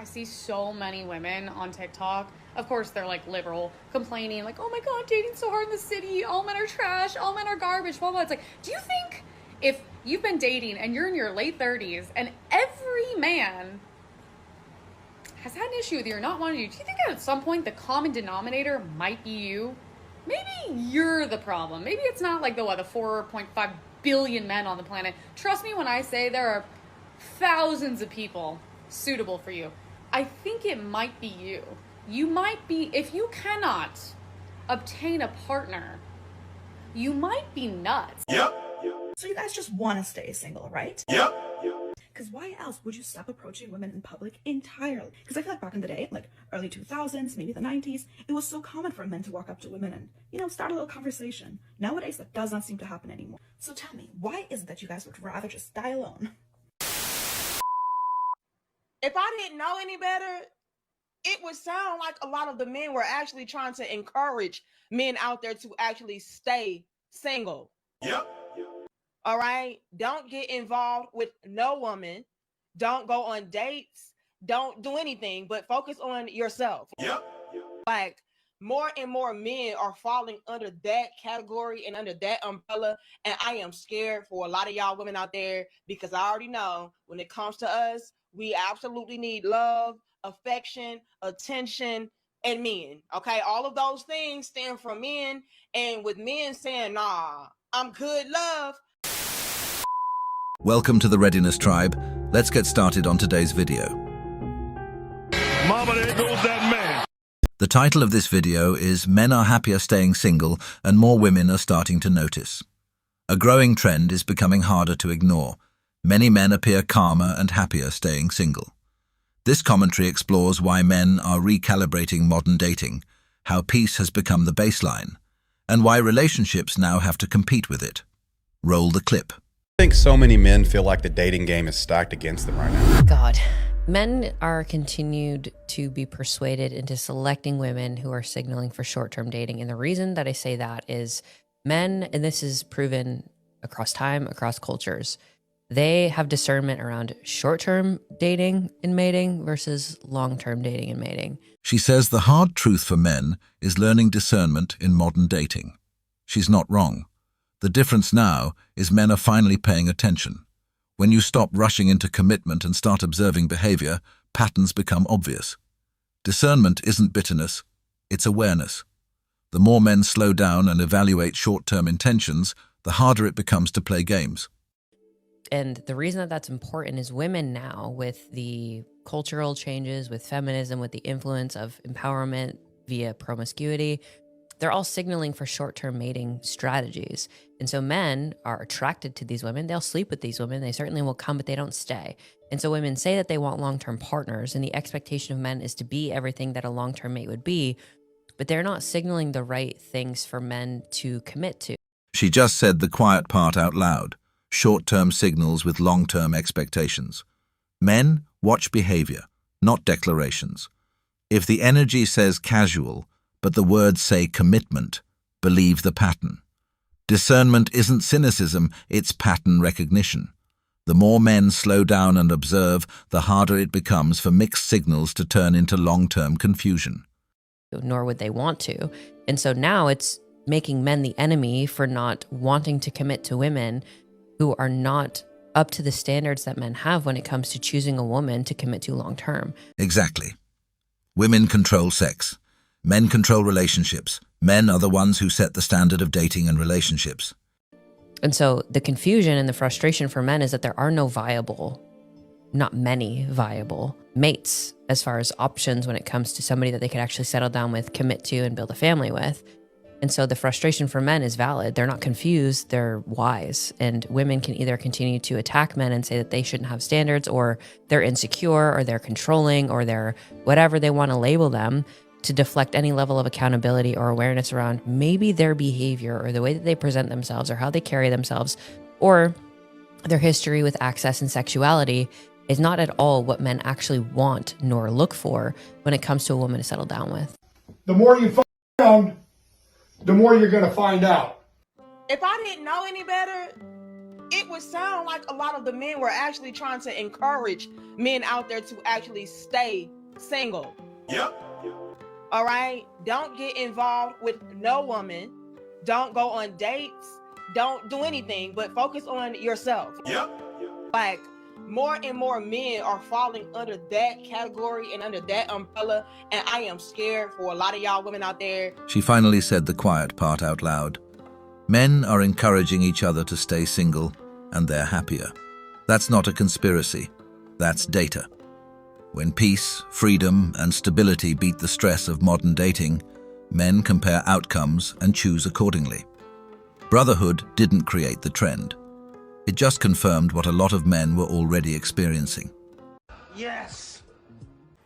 I see so many women on TikTok. Of course, they're like liberal, complaining, like, oh my God, dating's so hard in the city. All men are trash. All men are garbage, blah, blah. It's like, do you think if you've been dating and you're in your late 30s and every man has had an issue with you or not wanting you, do you think that at some point the common denominator might be you? Maybe you're the problem. Maybe it's not like the 4.5 billion men on the planet. Trust me when I say there are thousands of people suitable for you. I think it might be you. You might be, if you cannot obtain a partner, you might be nuts. Yep. So you guys just want to stay single, right? Yep. Because why else would you stop approaching women in public entirely? Because I feel like back in the day, like early 2000s, maybe the 90s, it was so common for men to walk up to women and, start a little conversation. Nowadays, that does not seem to happen anymore. So tell me, why is it that you guys would rather just die alone? If I didn't know any better, it would sound like a lot of the men were actually trying to encourage men out there to actually stay single. Yep. All right. Don't get involved with no woman. Don't go on dates. Don't do anything, but focus on yourself. Yep. Like more and more men are falling under that category and under that umbrella. And I am scared for a lot of y'all women out there because I already know when it comes to us, we absolutely need love, affection, attention, and men. Okay. All of those things stand for men. And with men saying, nah, I'm good, love. Welcome to the Readiness Tribe. Let's get started on today's video. Mama, there goes that man. The title of this video is Men Are Happier Staying Single and More Women Are Starting to Notice. A growing trend is becoming harder to ignore. Many men appear calmer and happier staying single. This commentary explores why men are recalibrating modern dating, how peace has become the baseline, and why relationships now have to compete with it. Roll the clip. I think so many men feel like the dating game is stacked against them right now. God. Men are continued to be persuaded into selecting women who are signaling for short-term dating. And the reason that I say that is men, and this is proven across time, across cultures, they have discernment around short-term dating and mating versus long-term dating and mating. She says the hard truth for men is learning discernment in modern dating. She's not wrong. The difference now is men are finally paying attention. When you stop rushing into commitment and start observing behavior, patterns become obvious. Discernment isn't bitterness, it's awareness. The more men slow down and evaluate short-term intentions, the harder it becomes to play games. And the reason that that's important is women now, with the cultural changes, with feminism, with the influence of empowerment via promiscuity, they're all signaling for short-term mating strategies. And so men are attracted to these women. They'll sleep with these women. They certainly will come, but they don't stay. And so women say that they want long-term partners, and the expectation of men is to be everything that a long-term mate would be, but they're not signaling the right things for men to commit to. She just said the quiet part out loud. Short-term signals with long-term expectations. Men watch behavior, not declarations. If the energy says casual, but the words say commitment, believe the pattern. Discernment isn't cynicism, it's pattern recognition. The more men slow down and observe, the harder it becomes for mixed signals to turn into long-term confusion. Nor would they want to. And so now it's making men the enemy for not wanting to commit to women who are not up to the standards that men have when it comes to choosing a woman to commit to long-term. Exactly. Women control sex. Men control relationships. Men are the ones who set the standard of dating and relationships. And so the confusion and the frustration for men is that there are no viable, not many viable mates as far as options when it comes to somebody that they could actually settle down with, commit to, and build a family with. And so the frustration for men is valid. They're not confused, they're wise. And women can either continue to attack men and say that they shouldn't have standards, or they're insecure, or they're controlling, or they're whatever they want to label them, to deflect any level of accountability or awareness around maybe their behavior or the way that they present themselves or how they carry themselves or their history with access and sexuality is not at all what men actually want nor look for when it comes to a woman to settle down with. The more you find, the more you're going to find out. If I didn't know any better, it would sound like a lot of the men were actually trying to encourage men out there to actually stay single. Yep. All right? Don't get involved with no woman. Don't go on dates. Don't do anything, but focus on yourself. Yep. Like, more and more men are falling under that category and under that umbrella, and I am scared for a lot of y'all women out there. She finally said the quiet part out loud. Men are encouraging each other to stay single, and they're happier. That's not a conspiracy. That's data. When peace, freedom, and stability beat the stress of modern dating, men compare outcomes and choose accordingly. Brotherhood didn't create the trend. It just confirmed what a lot of men were already experiencing. Yes.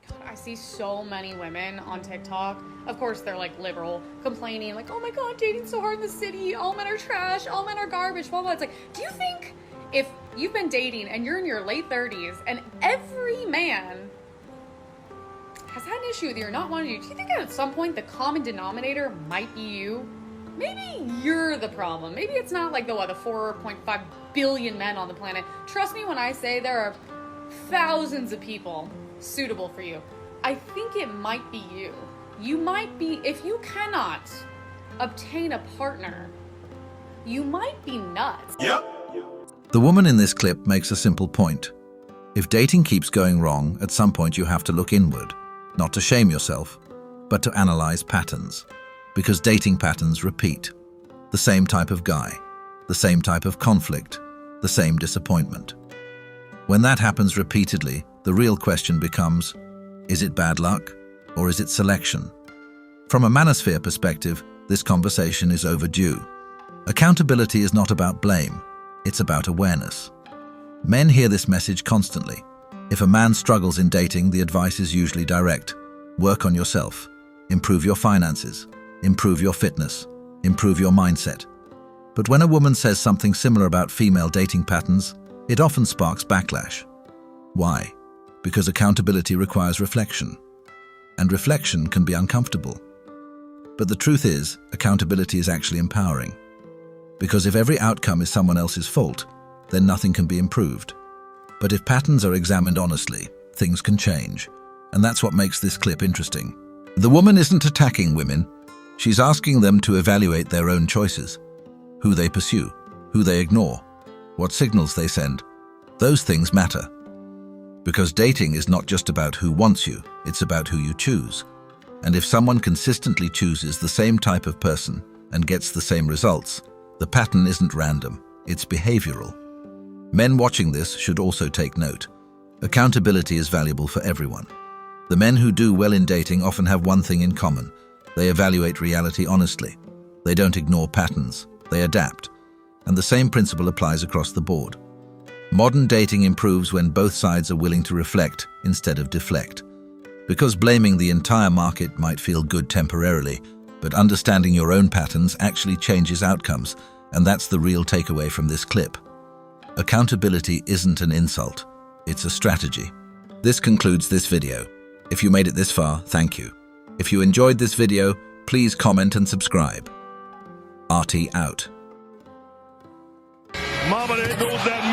God, I see so many women on TikTok. Of course, they're like liberal, complaining like, oh my God, dating's so hard in the city. All men are trash. All men are garbage. Blah, blah. It's like, do you think if you've been dating and you're in your late 30s and every man has had an issue with you or not wanting you, do you think at some point the common denominator might be you? Maybe you're the problem. Maybe it's not like the 4.5 billion men on the planet. Trust me when I say there are thousands of people suitable for you. I think it might be you. You might be, if you cannot obtain a partner, you might be nuts. Yep. The woman in this clip makes a simple point. If dating keeps going wrong, at some point you have to look inward, not to shame yourself, but to analyze patterns. Because dating patterns repeat. The same type of guy, the same type of conflict, the same disappointment. When that happens repeatedly, the real question becomes, is it bad luck or is it selection? From a manosphere perspective, this conversation is overdue. Accountability is not about blame, it's about awareness. Men hear this message constantly. If a man struggles in dating, the advice is usually direct. Work on yourself, improve your finances, improve your fitness, improve your mindset. But when a woman says something similar about female dating patterns, it often sparks backlash. Why? Because accountability requires reflection. And reflection can be uncomfortable. But the truth is, accountability is actually empowering. Because if every outcome is someone else's fault, then nothing can be improved. But if patterns are examined honestly, things can change. And that's what makes this clip interesting. The woman isn't attacking women. She's asking them to evaluate their own choices. Who they pursue, who they ignore, what signals they send. Those things matter. Because dating is not just about who wants you, it's about who you choose. And if someone consistently chooses the same type of person and gets the same results, the pattern isn't random, it's behavioral. Men watching this should also take note. Accountability is valuable for everyone. The men who do well in dating often have one thing in common. They evaluate reality honestly. They don't ignore patterns. They adapt. And the same principle applies across the board. Modern dating improves when both sides are willing to reflect instead of deflect. Because blaming the entire market might feel good temporarily, but understanding your own patterns actually changes outcomes, and that's the real takeaway from this clip. Accountability isn't an insult. It's a strategy. This concludes this video. If you made it this far, thank you. If you enjoyed this video, please comment and subscribe. RT out. Mama, there goes that